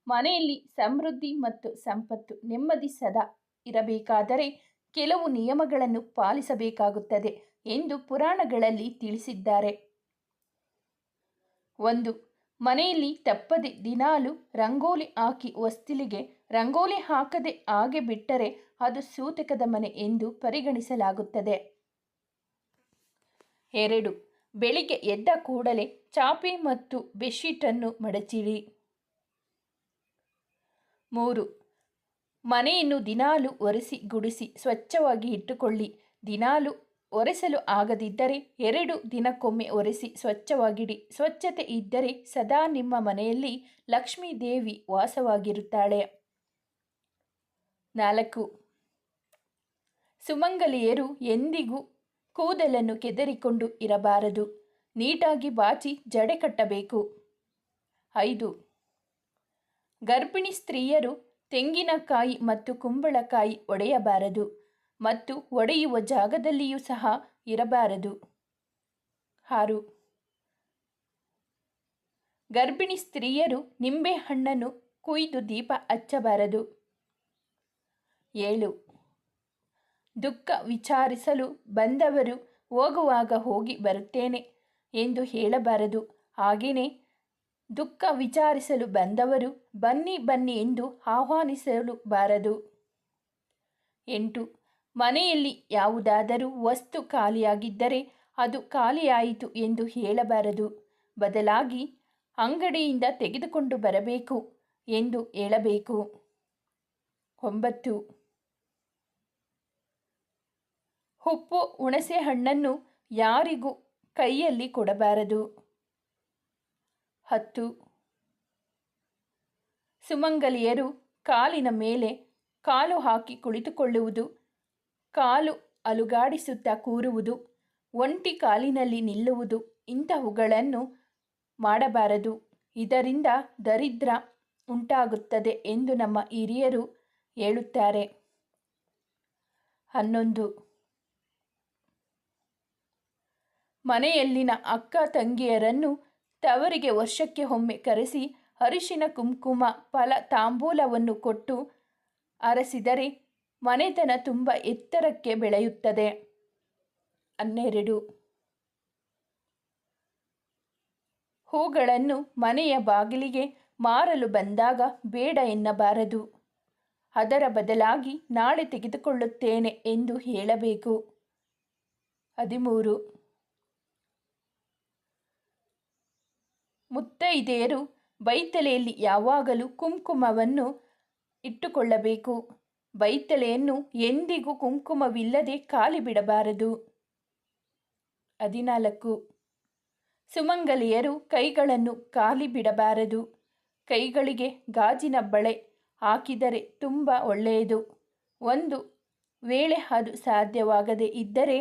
ಮನೆಯಲ್ಲಿ ಸಮೃದ್ಧಿ ಮತ್ತು ಸಂಪತ್ತು ನೆಮ್ಮದಿ ಸದಾ ಇರಬೇಕಾದರೆ ಕೆಲವು ನಿಯಮಗಳನ್ನು ಪಾಲಿಸಬೇಕಾಗುತ್ತದೆ ಎಂದು ಪುರಾಣಗಳಲ್ಲಿ ತಿಳಿಸಿದ್ದಾರೆ. 1. ಮನೆಯಲ್ಲಿ ತಪ್ಪದೆ ದಿನಾಲು ರಂಗೋಲಿ ಹಾಕಿ ಹೊಸ್ತಿಲಿಗೆ ರಂಗೋಲಿ ಹಾಕದೆ ಹಾಗೆ ಬಿಟ್ಟರೆ ಅದು ಸೂತಕದ ಮನೆ ಎಂದು ಪರಿಗಣಿಸಲಾಗುತ್ತದೆ. 2. ಬೆಳಿಗ್ಗೆ ಎದ್ದ ಕೂಡಲೇ ಚಾಪೆ ಮತ್ತು ಬೆಡ್ಶೀಟನ್ನು ಮಡಚಿಡಿ. 3. ಮನೆಯನ್ನು ದಿನಾಲು ಒರೆಸಿ ಗುಡಿಸಿ ಸ್ವಚ್ಛವಾಗಿ ಇಟ್ಟುಕೊಳ್ಳಿ. ದಿನಾಲು ಒರೆಸಲು ಆಗದಿದ್ದರೆ 2 ದಿನಕ್ಕೊಮ್ಮೆ ಒರೆಸಿ ಸ್ವಚ್ಛವಾಗಿಡಿ. ಸ್ವಚ್ಛತೆ ಇದ್ದರೆ ಸದಾ ನಿಮ್ಮ ಮನೆಯಲ್ಲಿ ಲಕ್ಷ್ಮೀ ದೇವಿ ವಾಸವಾಗಿರುತ್ತಾಳೆ. 4. ಸುಮಂಗಲಿಯರು ಎಂದಿಗೂ ಕೂದಲನ್ನು ಕೆದರಿಕೊಂಡು ಇರಬಾರದು. ನೀಟಾಗಿ ಬಾಚಿ ಜಡೆ ಕಟ್ಟಬೇಕು. 5. ಗರ್ಭಿಣಿ ಸ್ತ್ರೀಯರು ತೆಂಗಿನಕಾಯಿ ಮತ್ತು ಕುಂಬಳಕಾಯಿ ಒಡೆಯಬಾರದು ಮತ್ತು ಒಡೆಯುವ ಜಾಗದಲ್ಲಿಯೂ ಸಹ ಇರಬಾರದು. 6. ಗರ್ಭಿಣಿ ಸ್ತ್ರೀಯರು ನಿಂಬೆಹಣ್ಣನ್ನು ಕುಯ್ದು ದೀಪ ಹಚ್ಚಬಾರದು. 7. ದುಃಖ ವಿಚಾರಿಸಲು ಬಂದವರು ಹೋಗುವಾಗ ಹೋಗಿ ಬರುತ್ತೇನೆ ಎಂದು ಹೇಳಬಾರದು. ಹಾಗೆಯೇ ದುಃಖ ವಿಚಾರಿಸಲು ಬಂದವರು ಬನ್ನಿ ಬನ್ನಿ ಎಂದು ಆಹ್ವಾನಿಸಲು ಬಾರದು. 8. ಮನೆಯಲ್ಲಿ ಯಾವುದಾದರೂ ವಸ್ತು ಖಾಲಿಯಾಗಿದ್ದರೆ ಅದು ಖಾಲಿಯಾಯಿತು ಎಂದು ಹೇಳಬಾರದು. ಬದಲಾಗಿ ಅಂಗಡಿಯಿಂದ ತೆಗೆದುಕೊಂಡು ಬರಬೇಕು ಎಂದು ಹೇಳಬೇಕು. 9. ಉಪ್ಪು ಹುಣಸೆ ಹಣ್ಣನ್ನು ಯಾರಿಗೂ ಕೈಯಲ್ಲಿ ಕೊಡಬಾರದು. 10. ಸುಮಂಗಲಿಯರು ಕಾಲಿನ ಮೇಲೆ ಕಾಲು ಹಾಕಿ ಕುಳಿತುಕೊಳ್ಳುವುದು, ಕಾಲು ಅಲುಗಾಡಿಸುತ್ತಾ ಕೂರುವುದು, ಒಂಟಿ ಕಾಲಿನಲ್ಲಿ ನಿಲ್ಲುವುದು ಇಂತಹವುಗಳನ್ನು ಮಾಡಬಾರದು. ಇದರಿಂದ ದರಿದ್ರ ಉಂಟಾಗುತ್ತದೆ ಎಂದು ನಮ್ಮ ಹಿರಿಯರು ಹೇಳುತ್ತಾರೆ. 11. ಮನೆಯಲ್ಲಿನ ಅಕ್ಕ ತಂಗಿಯರನ್ನು ತವರಿಗೆ ವರ್ಷಕ್ಕೆ ಒಮ್ಮೆ ಕರೆಸಿ ಅರಿಶಿನ ಕುಂಕುಮ ಫಲ ತಾಂಬೂಲವನ್ನು ಕೊಟ್ಟು ಹರಸಿದರೆ ಮನೆತನ ತುಂಬ ಎತ್ತರಕ್ಕೆ ಬೆಳೆಯುತ್ತದೆ. 12. ಹೂಗಳನ್ನು ಮನೆಯ ಬಾಗಿಲಿಗೆ ಮಾರಲು ಬಂದಾಗ ಬೇಡ ಎನ್ನಬಾರದು. ಅದರ ಬದಲಾಗಿ ನಾಳೆ ತೆಗೆದುಕೊಳ್ಳುತ್ತೇನೆ ಎಂದು ಹೇಳಬೇಕು. 13. ಮುತ್ತೈದೆಯರು ಬೈತಲೆಯಲ್ಲಿ ಯಾವಾಗಲೂ ಕುಂಕುಮವನ್ನು ಇಟ್ಟುಕೊಳ್ಳಬೇಕು. ಬೈತಲೆಯನ್ನು ಎಂದಿಗೂ ಕುಂಕುಮವಿಲ್ಲದೆ ಖಾಲಿ ಬಿಡಬಾರದು. 14. ಸುಮಂಗಲಿಯರು ಕೈಗಳನ್ನು ಖಾಲಿ ಬಿಡಬಾರದು. ಕೈಗಳಿಗೆ ಗಾಜಿನ ಬಳೆ ಹಾಕಿದರೆ ತುಂಬ ಒಳ್ಳೆಯದು. ಒಂದು ವೇಳೆ ಅದು ಸಾಧ್ಯವಾಗದೇ ಇದ್ದರೆ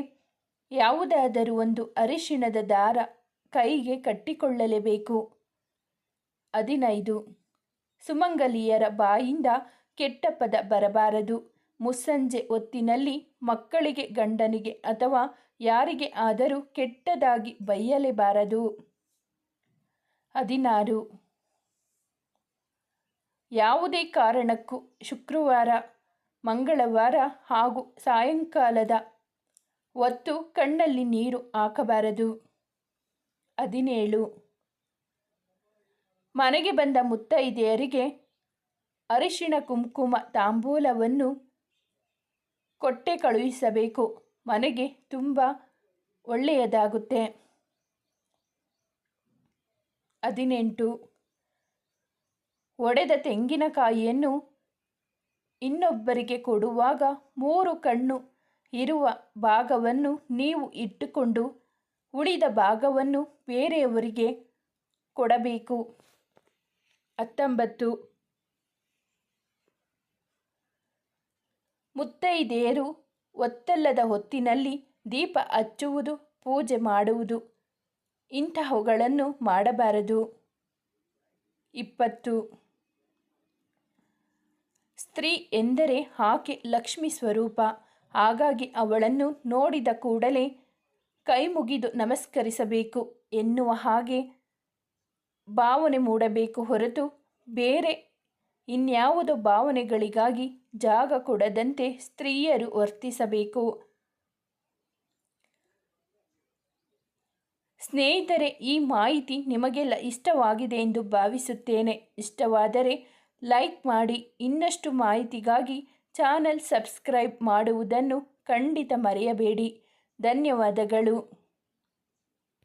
ಯಾವುದಾದರೂ ಒಂದು ಅರಿಶಿಣದ ದಾರ ಕೈಗೆ ಕಟ್ಟಿಕೊಳ್ಳಲೇಬೇಕು. 15. ಸುಮಂಗಲಿಯರ ಬಾಯಿಂದ ಕೆಟ್ಟ ಪದ ಬರಬಾರದು. ಮುಸ್ಸಂಜೆ ಹೊತ್ತಿನಲ್ಲಿ ಮಕ್ಕಳಿಗೆ, ಗಂಡನಿಗೆ ಅಥವಾ ಯಾರಿಗೆ ಆದರೂ ಕೆಟ್ಟದಾಗಿ ಬೈಯಲೇಬಾರದು. 16. ಯಾವುದೇ ಕಾರಣಕ್ಕೂ ಶುಕ್ರವಾರ, ಮಂಗಳವಾರ ಹಾಗೂ ಸಾಯಂಕಾಲದ ಹೊತ್ತು ಕಣ್ಣಲ್ಲಿ ನೀರು ಹಾಕಬಾರದು. 17. ಮನೆಗೆ ಬಂದ ಮುತ್ತೈದೆಯರಿಗೆ ಅರಿಶಿಣ ಕುಂಕುಮ ತಾಂಬೂಲವನ್ನು ಕೊಟ್ಟೆ ಕಳುಹಿಸಬೇಕು. ಮನೆಗೆ ತುಂಬ ಒಳ್ಳೆಯದಾಗುತ್ತೆ. 18. ಒಡೆದ ತೆಂಗಿನಕಾಯಿಯನ್ನು ಇನ್ನೊಬ್ಬರಿಗೆ ಕೊಡುವಾಗ 3 ಕಣ್ಣು ಇರುವ ಭಾಗವನ್ನು ನೀವು ಇಟ್ಟುಕೊಂಡು ಉಳಿದ ಭಾಗವನ್ನು ಬೇರೆಯವರಿಗೆ ಕೊಡಬೇಕು. 19. ಮುತ್ತೈದೆಯರು ಹೊತ್ತಲ್ಲದ ಹೊತ್ತಿನಲ್ಲಿ ದೀಪ ಹಚ್ಚುವುದು, ಪೂಜೆ ಮಾಡುವುದು ಇಂತಹವುಗಳನ್ನು ಮಾಡಬಾರದು. 20. ಸ್ತ್ರೀ ಎಂದರೆ ಆಕೆ ಲಕ್ಷ್ಮಿ ಸ್ವರೂಪ. ಹಾಗಾಗಿ ಅವಳನ್ನು ನೋಡಿದ ಕೂಡಲೇ ಕೈ ಮುಗಿದು ನಮಸ್ಕರಿಸಬೇಕು ಎನ್ನುವ ಹಾಗೆ ಭಾವನೆ ಮೂಡಬೇಕು ಹೊರತು ಬೇರೆ ಇನ್ಯಾವುದೋ ಭಾವನೆಗಳಿಗಾಗಿ ಜಾಗ ಕೊಡದಂತೆ ಸ್ತ್ರೀಯರು ವರ್ತಿಸಬೇಕು. ಸ್ನೇಹಿತರೆ, ಈ ಮಾಹಿತಿ ನಿಮಗೆಲ್ಲ ಇಷ್ಟವಾಗಿದೆ ಎಂದು ಭಾವಿಸುತ್ತೇನೆ. ಇಷ್ಟವಾದರೆ ಲೈಕ್ ಮಾಡಿ. ಇನ್ನಷ್ಟು ಮಾಹಿತಿಗಾಗಿ ಚಾನಲ್ ಸಬ್ಸ್ಕ್ರೈಬ್ ಮಾಡುವುದನ್ನು ಖಂಡಿತ ಮರೆಯಬೇಡಿ. ಧನ್ಯವಾದಗಳು.